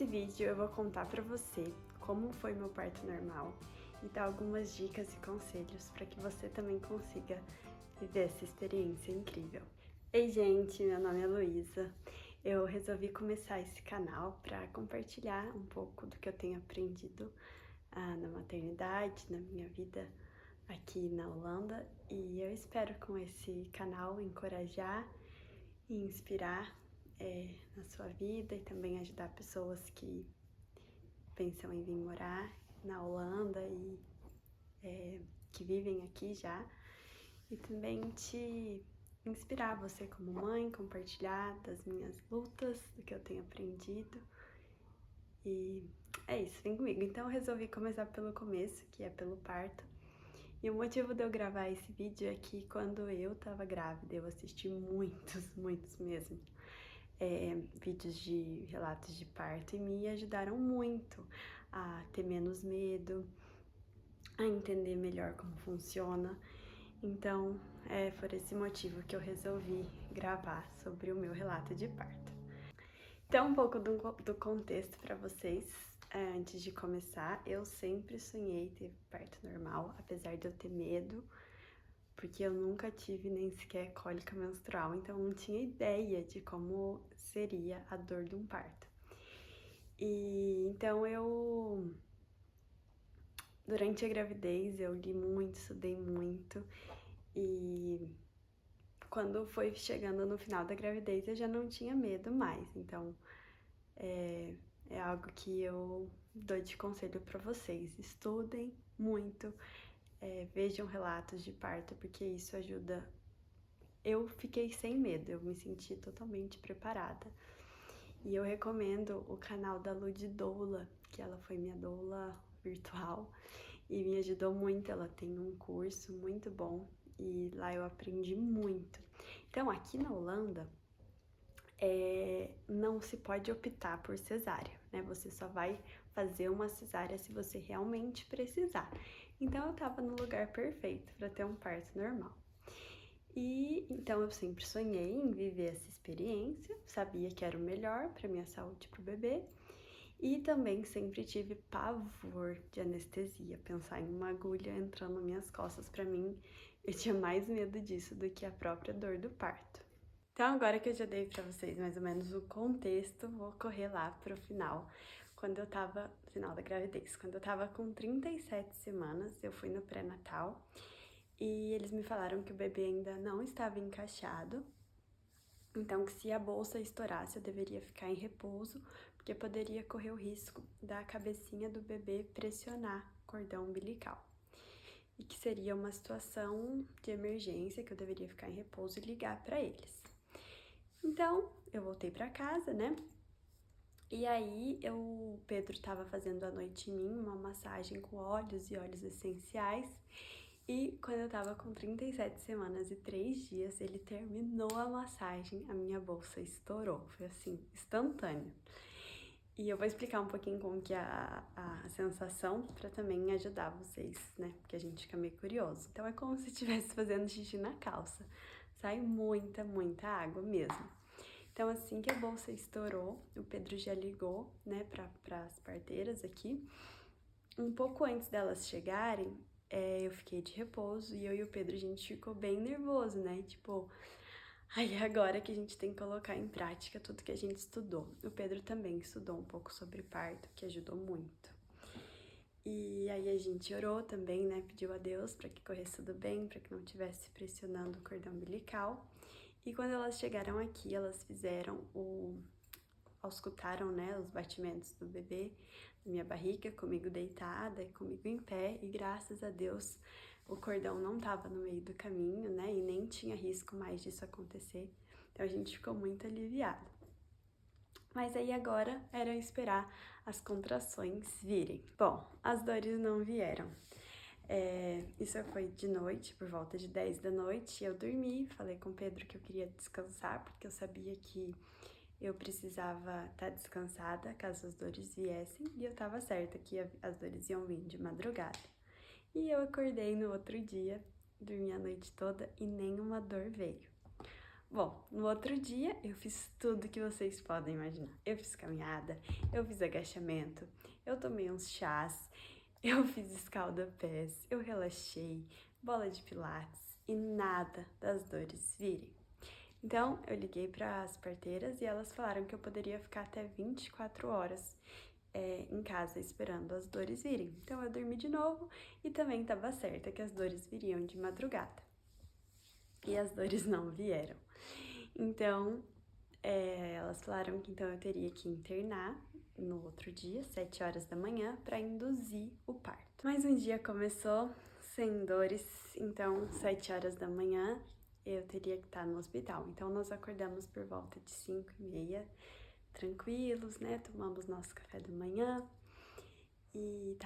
Nesse vídeo eu vou contar pra você como foi meu parto normal e dar algumas dicas e conselhos para que você também consiga viver essa experiência incrível. Ei gente, meu nome é Luísa. Eu resolvi começar esse canal para compartilhar um pouco do que eu tenho aprendido na maternidade, na minha vida aqui na Holanda, e eu espero com esse canal encorajar e inspirar na sua vida e também ajudar pessoas que pensam em vir morar na Holanda e que vivem aqui já, e também te inspirar você como mãe, compartilhar das minhas lutas, do que eu tenho aprendido. E é isso, vem comigo. Então eu resolvi começar pelo começo, que é pelo parto. E o motivo de eu gravar esse vídeo é que quando eu tava grávida, eu assisti muitos mesmo, vídeos de relatos de parto e me ajudaram muito a ter menos medo, a entender melhor como funciona. Então, é por esse motivo que eu resolvi gravar sobre o meu relato de parto. Então, um pouco do contexto para vocês. Antes de começar, eu sempre sonhei ter parto normal, apesar de eu ter medo, porque eu nunca tive nem sequer cólica menstrual, então eu não tinha ideia de como seria a dor de um parto. E então durante a gravidez eu li muito, estudei muito, e quando foi chegando no final da gravidez eu já não tinha medo mais. Então é algo que eu dou de conselho para vocês: estudem muito, vejam relatos de parto, porque isso ajuda. Eu fiquei sem medo, eu me senti totalmente preparada. E eu recomendo o canal da Lud Doula, que ela foi minha doula virtual e me ajudou muito. Ela tem um curso muito bom e lá eu aprendi muito. Então, aqui na Holanda, não se pode optar por cesárea, né? Você só vai fazer uma cesárea se você realmente precisar. Então, eu tava no lugar perfeito para ter um parto normal. E então eu sempre sonhei em viver essa experiência, sabia que era o melhor para minha saúde e para o bebê, e também sempre tive pavor de anestesia. Pensar em uma agulha entrando nas minhas costas, para mim, eu tinha mais medo disso do que a própria dor do parto. Então, agora que eu já dei para vocês mais ou menos o contexto, vou correr lá pro final. Final da gravidez, quando eu tava com 37 semanas, eu fui no pré-natal. E eles me falaram que o bebê ainda não estava encaixado, então que se a bolsa estourasse eu deveria ficar em repouso, porque poderia correr o risco da cabecinha do bebê pressionar o cordão umbilical. E que seria uma situação de emergência, que eu deveria ficar em repouso e ligar para eles. Então, eu voltei para casa, né? E aí, o Pedro estava fazendo à noite em mim uma massagem com óleos e óleos essenciais. E quando eu tava com 37 semanas e 3 dias, ele terminou a massagem, a minha bolsa estourou. Foi assim, instantâneo. E eu vou explicar um pouquinho como que é a sensação, pra também ajudar vocês, né? Porque a gente fica meio curioso. Então é como se estivesse fazendo xixi na calça. Sai muita água mesmo. Então assim que a bolsa estourou, o Pedro já ligou, né, pras parteiras aqui. Um pouco antes delas chegarem, eu fiquei de repouso e eu e o Pedro, a gente ficou bem nervoso, né? Tipo, aí agora que a gente tem que colocar em prática tudo que a gente estudou. O Pedro também estudou um pouco sobre parto, que ajudou muito. E aí a gente orou também, né? Pediu a Deus para que corresse tudo bem, para que não estivesse pressionando o cordão umbilical. E quando elas chegaram aqui, elas fizeram auscultaram, né, os batimentos do bebê na minha barriga, comigo deitada e comigo em pé, e graças a Deus o cordão não estava no meio do caminho, né, e nem tinha risco mais disso acontecer. Então a gente ficou muito aliviada. Mas aí agora era esperar as contrações virem. Bom, as dores não vieram. Isso foi de noite, por volta de 10 da noite, eu dormi, falei com o Pedro que eu queria descansar, porque eu sabia que eu precisava estar descansada caso as dores viessem, e eu estava certa que as dores iam vir de madrugada. E eu acordei no outro dia, dormi a noite toda e nenhuma dor veio. Bom, no outro dia eu fiz tudo que vocês podem imaginar. Eu fiz caminhada, eu fiz agachamento, eu tomei uns chás, eu fiz escalda-pés, eu relaxei, bola de pilates e nada das dores virem. Então, eu liguei para as parteiras e elas falaram que eu poderia ficar até 24 horas em casa esperando as dores virem. Então, eu dormi de novo e também estava certa que as dores viriam de madrugada. E as dores não vieram. Então, elas falaram que então eu teria que internar no outro dia, 7 horas da manhã, para induzir o parto. Mas um dia começou sem dores, então 7 horas da manhã eu teria que estar no hospital. Então nós acordamos por volta de 5h30, tranquilos, né? Tomamos nosso café da manhã e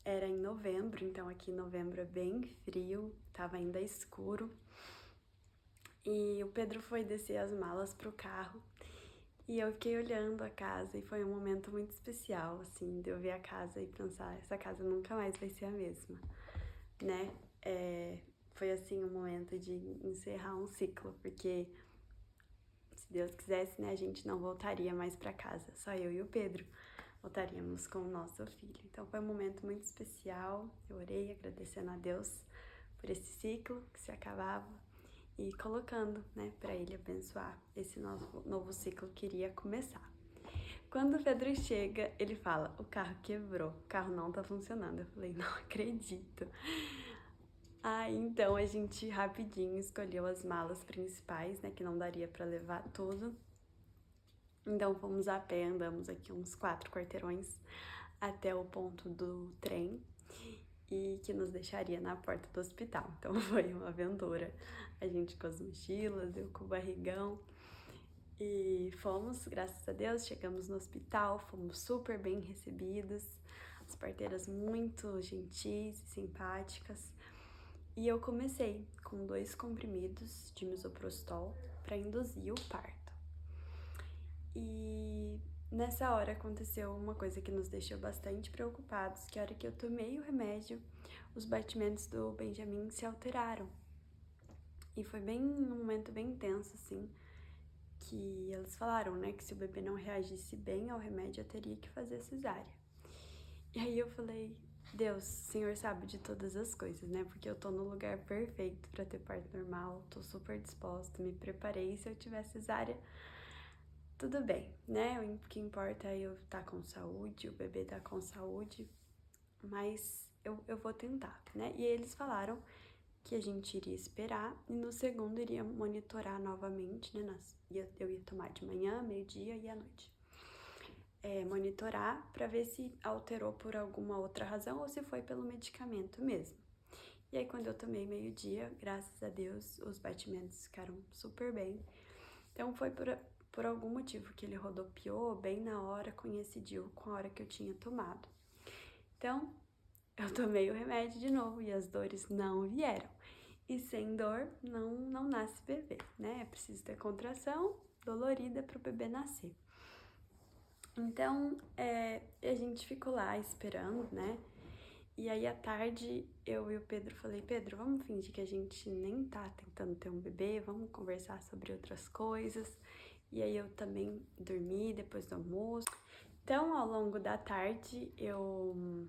era em novembro, então aqui em novembro é bem frio, tava ainda escuro. E o Pedro foi descer as malas pro carro e eu fiquei olhando a casa e foi um momento muito especial, assim, de eu ver a casa e pensar, essa casa nunca mais vai ser a mesma, né? Foi, assim, um momento de encerrar um ciclo, porque se Deus quisesse, né, a gente não voltaria mais pra casa, só eu e o Pedro voltaríamos com o nosso filho. Então foi um momento muito especial, eu orei agradecendo a Deus por esse ciclo que se acabava, e colocando, né, para ele abençoar esse novo ciclo que iria começar. Quando o Pedro chega, ele fala, o carro quebrou, o carro não tá funcionando. Eu falei, não acredito. Então a gente rapidinho escolheu as malas principais, né, que não daria para levar tudo. Então fomos a pé, andamos aqui uns 4 quarteirões até o ponto do trem e que nos deixaria na porta do hospital. Então foi uma aventura. A gente com as mochilas, eu com o barrigão. E fomos, graças a Deus, chegamos no hospital, fomos super bem recebidos, as parteiras muito gentis e simpáticas. E eu comecei com 2 comprimidos de misoprostol para induzir o parto. E nessa hora aconteceu uma coisa que nos deixou bastante preocupados, que a hora que eu tomei o remédio, os batimentos do Benjamin se alteraram. E foi um momento bem tenso, assim, que eles falaram, né, que se o bebê não reagisse bem ao remédio, eu teria que fazer cesárea. E aí eu falei, Deus, o Senhor sabe de todas as coisas, né, porque eu tô no lugar perfeito pra ter parto normal, tô super disposta, me preparei, se eu tiver cesárea, tudo bem, né, o que importa é eu estar com saúde, o bebê tá com saúde, mas eu vou tentar, né, e eles falaram que a gente iria esperar e no segundo iria monitorar novamente, né? Eu ia tomar de manhã, meio-dia e à noite. Monitorar para ver se alterou por alguma outra razão ou se foi pelo medicamento mesmo. E aí quando eu tomei meio-dia, graças a Deus, os batimentos ficaram super bem. Então foi por algum motivo que ele rodopiou bem na hora, coincidiu com a hora que eu tinha tomado. Então, eu tomei o remédio de novo e as dores não vieram. E sem dor não nasce bebê, né? É preciso ter contração dolorida para o bebê nascer. Então, a gente ficou lá esperando, né? E aí, à tarde, eu e o Pedro falei, Pedro, vamos fingir que a gente nem tá tentando ter um bebê, vamos conversar sobre outras coisas. E aí, eu também dormi depois do almoço. Então, ao longo da tarde, eu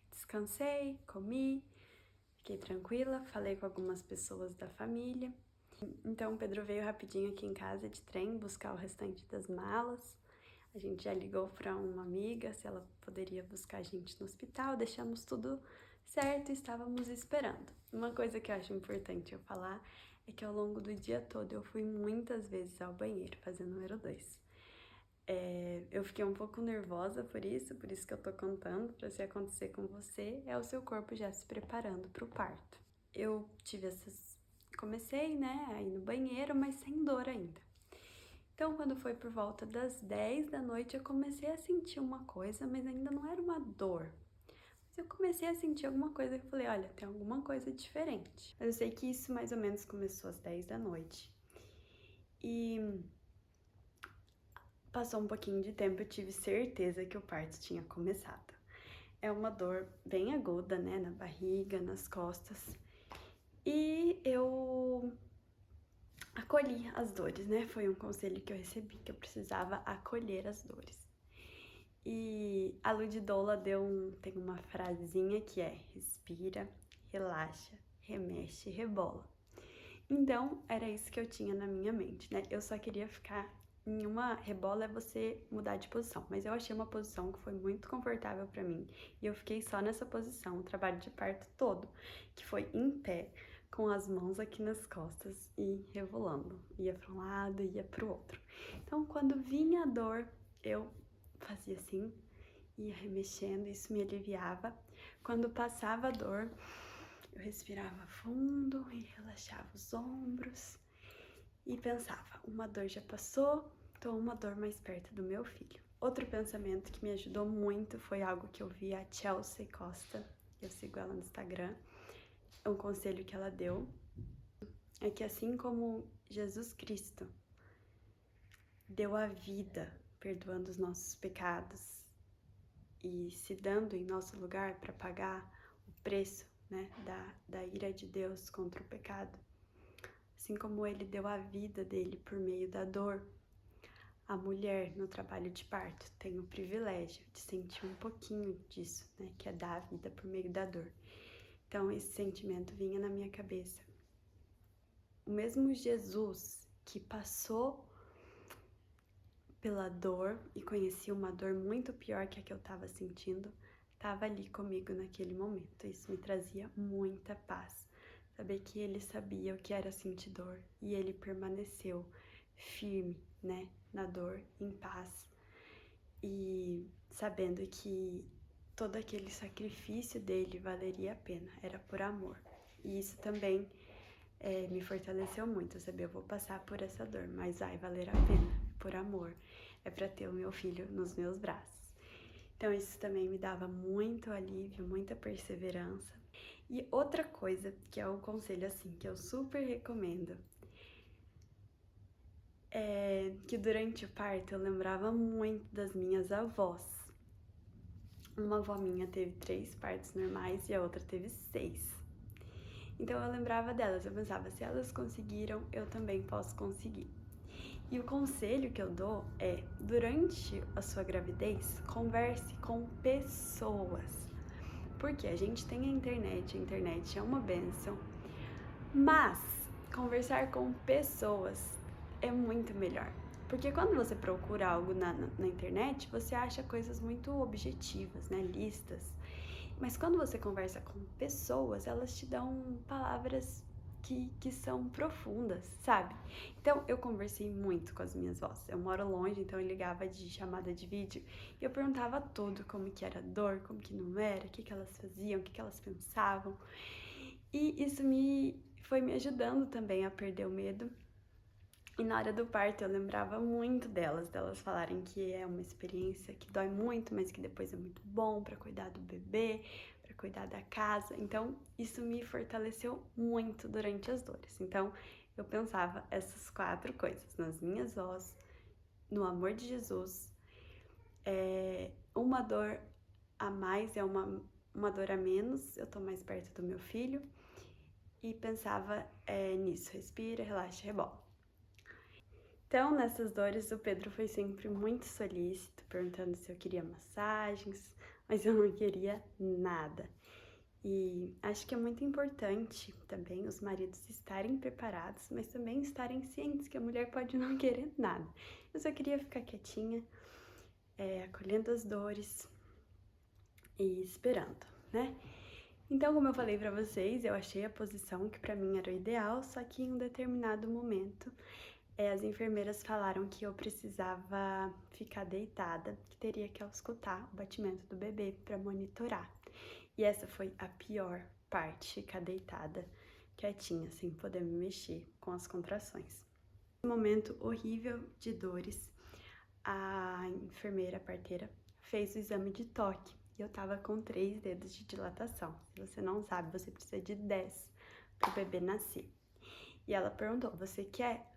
descansei, comi, fiquei tranquila, falei com algumas pessoas da família. Então o Pedro veio rapidinho aqui em casa de trem buscar o restante das malas. A gente já ligou para uma amiga se ela poderia buscar a gente no hospital, deixamos tudo certo e estávamos esperando. Uma coisa que eu acho importante eu falar é que ao longo do dia todo eu fui muitas vezes ao banheiro fazer número 2. Eu fiquei um pouco nervosa por isso que eu tô contando, para se acontecer com você, é o seu corpo já se preparando para o parto. Eu comecei, né, a ir no banheiro, mas sem dor ainda. Então, quando foi por volta das 10 da noite, eu comecei a sentir uma coisa, mas ainda não era uma dor. Mas eu comecei a sentir alguma coisa que eu falei, olha, tem alguma coisa diferente. Mas eu sei que isso mais ou menos começou às 10 da noite. E passou um pouquinho de tempo, eu tive certeza que o parto tinha começado. É uma dor bem aguda, né, na barriga, nas costas. E eu acolhi as dores, né? Foi um conselho que eu recebi, que eu precisava acolher as dores. E a Ludidola tem uma frasezinha que é: respira, relaxa, remexe, rebola. Então, era isso que eu tinha na minha mente, né? Eu só queria ficar em uma rebola, é você mudar de posição, mas eu achei uma posição que foi muito confortável pra mim e eu fiquei só nessa posição o trabalho de parto todo, que foi em pé, com as mãos aqui nas costas e rebolando, ia para um lado, ia pro outro. Então, quando vinha a dor, eu fazia assim, ia remexendo, isso me aliviava. Quando passava a dor, eu respirava fundo e relaxava os ombros e pensava: uma dor já passou, tô uma dor mais perto do meu filho. Outro pensamento que me ajudou muito foi algo que eu vi a Chelsea Costa, eu sigo ela no Instagram, um conselho que ela deu é que assim como Jesus Cristo deu a vida perdoando os nossos pecados e se dando em nosso lugar para pagar o preço, né, da ira de Deus contra o pecado, assim como ele deu a vida dele por meio da dor, a mulher no trabalho de parto tem o privilégio de sentir um pouquinho disso, né, que é dar a vida por meio da dor. Então esse sentimento vinha na minha cabeça. O mesmo Jesus que passou pela dor e conhecia uma dor muito pior que a que eu estava sentindo, estava ali comigo naquele momento. Isso me trazia muita paz. Saber que ele sabia o que era sentir dor e ele permaneceu firme, né, na dor, em paz. E sabendo que todo aquele sacrifício dele valeria a pena, era por amor. E isso também me fortaleceu muito, saber eu vou passar por essa dor, mas vai valer a pena, por amor. É para ter o meu filho nos meus braços. Então isso também me dava muito alívio, muita perseverança. E outra coisa, que é um conselho assim, que eu super recomendo, é que durante o parto eu lembrava muito das minhas avós. Uma avó minha teve 3 partos normais e a outra teve 6. Então eu lembrava delas, eu pensava, se elas conseguiram, eu também posso conseguir. E o conselho que eu dou é, durante a sua gravidez, converse com pessoas. Porque a gente tem a internet é uma bênção, mas conversar com pessoas é muito melhor. Porque quando você procura algo na internet, você acha coisas muito objetivas, né? Listas. Mas quando você conversa com pessoas, elas te dão palavras que são profundas, sabe? Então, eu conversei muito com as minhas vós. Eu moro longe, então eu ligava de chamada de vídeo e eu perguntava tudo, como que era a dor, como que não era, o que elas faziam, o que elas pensavam. E isso foi me ajudando também a perder o medo. E na hora do parto eu lembrava muito delas falarem que é uma experiência que dói muito, mas que depois é muito bom para cuidar do bebê, para cuidar da casa. Então, isso me fortaleceu muito durante as dores. Então, eu pensava essas 4 coisas, nas minhas vozes, no amor de Jesus, uma dor a mais é uma dor a menos, eu tô mais perto do meu filho, e pensava nisso, respira, relaxa, rebola. Então, nessas dores, o Pedro foi sempre muito solícito, perguntando se eu queria massagens, mas eu não queria nada. E acho que é muito importante também os maridos estarem preparados, mas também estarem cientes que a mulher pode não querer nada. Eu só queria ficar quietinha, acolhendo as dores e esperando, né? Então, como eu falei pra vocês, eu achei a posição que pra mim era o ideal, só que em um determinado momento as enfermeiras falaram que eu precisava ficar deitada, que teria que escutar o batimento do bebê para monitorar. E essa foi a pior parte, ficar deitada, quietinha, sem poder me mexer com as contrações. No momento horrível de dores, a enfermeira, a parteira, fez o exame de toque e eu tava com 3 dedos de dilatação. Se você não sabe, você precisa de 10 para o bebê nascer. E ela perguntou, você quer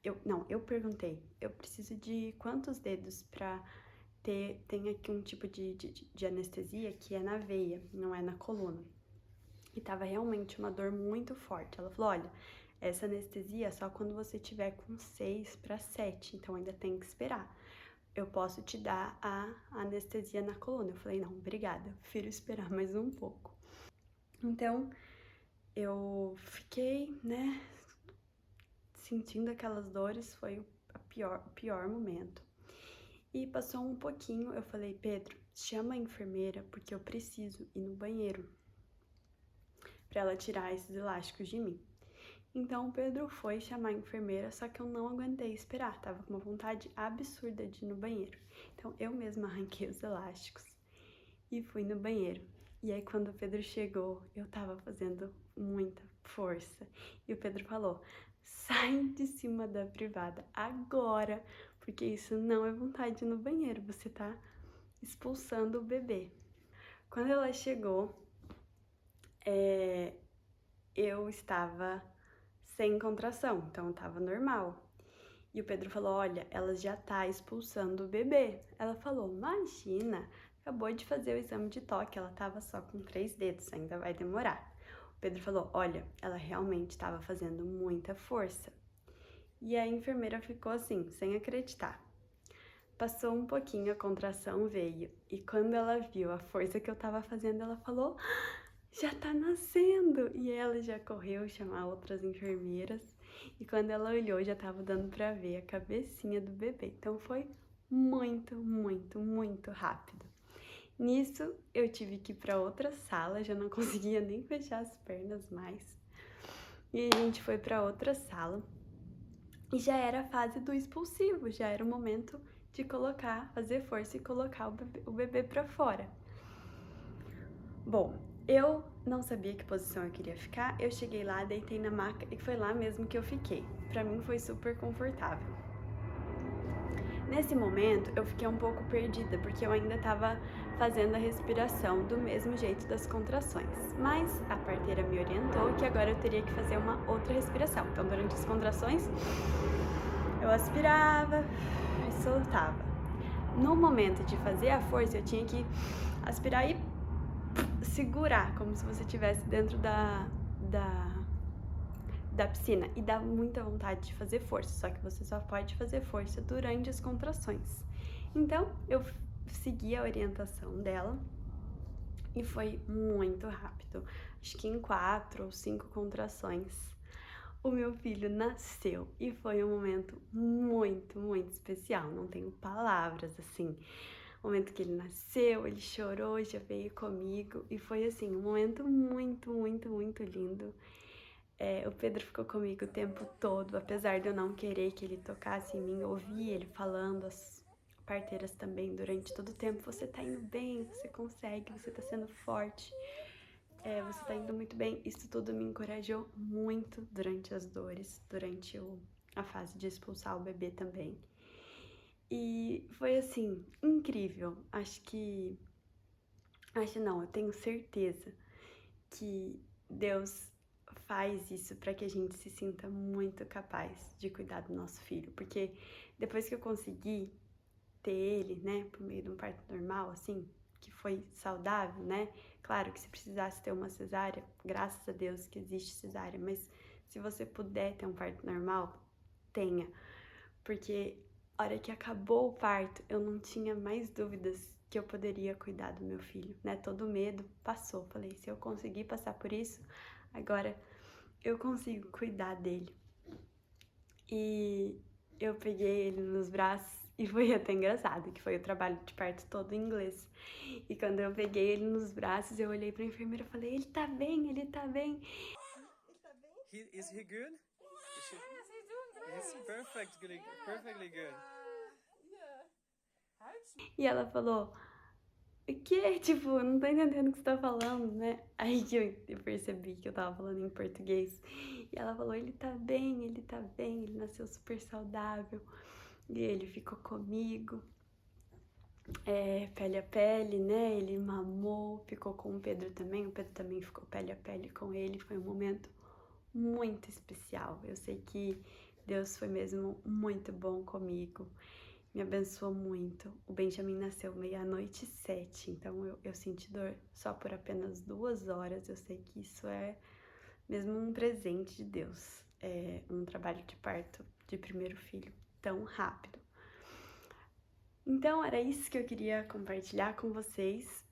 eu perguntei, eu preciso de quantos dedos pra tem aqui um tipo de anestesia que é na veia, não é na coluna. E tava realmente uma dor muito forte. Ela falou, olha, essa anestesia é só quando você tiver com 6 para 7, então ainda tem que esperar. Eu posso te dar a anestesia na coluna. Eu falei, não, obrigada, eu prefiro esperar mais um pouco. Então, eu fiquei, né, sentindo aquelas dores, foi o pior momento. E passou um pouquinho, eu falei, Pedro, chama a enfermeira, porque eu preciso ir no banheiro para ela tirar esses elásticos de mim. Então o Pedro foi chamar a enfermeira, só que eu não aguentei esperar, tava com uma vontade absurda de ir no banheiro. Então eu mesma arranquei os elásticos e fui no banheiro. E aí quando o Pedro chegou, eu tava fazendo muita força. E o Pedro falou, sai de cima da privada agora, porque isso não é vontade de ir no banheiro, você tá expulsando o bebê. Quando ela chegou, eu estava sem contração, então eu tava normal. E o Pedro falou, olha, ela já tá expulsando o bebê. Ela falou, imagina, acabou de fazer o exame de toque, ela tava só com 3 dedos, ainda vai demorar. O Pedro falou, olha, ela realmente estava fazendo muita força. E a enfermeira ficou assim, sem acreditar. Passou um pouquinho, a contração veio. E quando ela viu a força que eu tava fazendo, ela falou, já tá nascendo! E ela já correu chamar outras enfermeiras. E quando ela olhou, já tava dando pra ver a cabecinha do bebê. Então foi muito, muito, muito rápido. Nisso, eu tive que ir pra outra sala, já não conseguia nem fechar as pernas mais. E a gente foi pra outra sala. E já era a fase do expulsivo, já era o momento de fazer força e colocar o bebê pra fora. Bom, eu não sabia que posição eu queria ficar, eu cheguei lá, deitei na maca e foi lá mesmo que eu fiquei. Pra mim foi super confortável. Nesse momento eu fiquei um pouco perdida, porque eu ainda tava fazendo a respiração do mesmo jeito das contrações. Mas a parteira me orientou que agora eu teria que fazer uma outra respiração. Então durante as contrações eu aspirava e soltava. No momento de fazer a força eu tinha que aspirar e segurar, como se você estivesse dentro da piscina. E dá muita vontade de fazer força, só que você só pode fazer força durante as contrações. Então, eu segui a orientação dela e foi muito rápido. Acho que em 4 ou 5 contrações, o meu filho nasceu e foi um momento muito, muito especial. Não tenho palavras, assim. O momento que ele nasceu, ele chorou, já veio comigo e foi assim, um momento muito, muito, muito lindo. O Pedro ficou comigo o tempo todo, apesar de eu não querer que ele tocasse em mim, eu ouvi ele falando, as parteiras também, durante todo o tempo, você tá indo bem, você consegue, você tá sendo forte, você tá indo muito bem. Isso tudo me encorajou muito durante as dores, durante a fase de expulsar o bebê também. E foi assim, incrível. Eu tenho certeza que Deus faz isso para que a gente se sinta muito capaz de cuidar do nosso filho. Porque depois que eu consegui ter ele, né, por meio de um parto normal, assim, que foi saudável, né? Claro que se precisasse ter uma cesárea, graças a Deus que existe cesárea, mas se você puder ter um parto normal, tenha. Porque a hora que acabou o parto, eu não tinha mais dúvidas que eu poderia cuidar do meu filho, né? Todo medo passou. Falei, se eu conseguir passar por isso, agora eu consigo cuidar dele. E eu peguei ele nos braços e foi até engraçado, que foi o trabalho de parto todo em inglês. E quando eu peguei ele nos braços, eu olhei pra enfermeira e falei, ele tá bem, ele tá bem. Is he good? Yes, he's doing great. He's perfectly good. E ela falou, o quê? Tipo, não tô entendendo o que você tá falando, né? Aí que eu percebi que eu tava falando em português. E ela falou, ele tá bem, ele nasceu super saudável. E ele ficou comigo, pele a pele, né? Ele mamou, ficou com o Pedro também ficou pele a pele com ele. Foi um momento muito especial. Eu sei que Deus foi mesmo muito bom comigo. Me abençoou muito. O Benjamin nasceu 00:07, então eu senti dor só por apenas 2 horas. Eu sei que isso é mesmo um presente de Deus. um trabalho de parto de primeiro filho tão rápido. Então, era isso que eu queria compartilhar com vocês.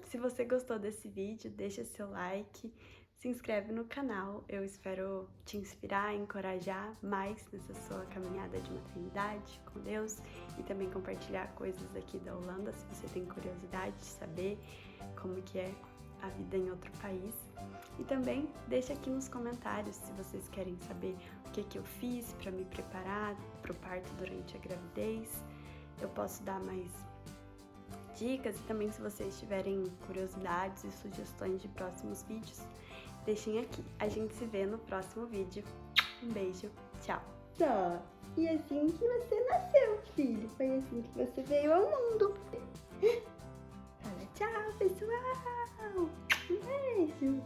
Se você gostou desse vídeo, deixa seu like, se inscreve no canal. Eu espero te inspirar, encorajar mais nessa sua caminhada de maternidade com Deus e também compartilhar coisas aqui da Holanda, se você tem curiosidade de saber como que é a vida em outro país. E também deixa aqui nos comentários se vocês querem saber o que eu fiz para me preparar para o parto durante a gravidez. Eu posso dar mais dicas e também se vocês tiverem curiosidades e sugestões de próximos vídeos, deixem aqui. A gente se vê no próximo vídeo. Um beijo, tchau! Só, e assim que você nasceu, filho, foi assim que você veio ao mundo. Fala tchau, pessoal! Um beijo!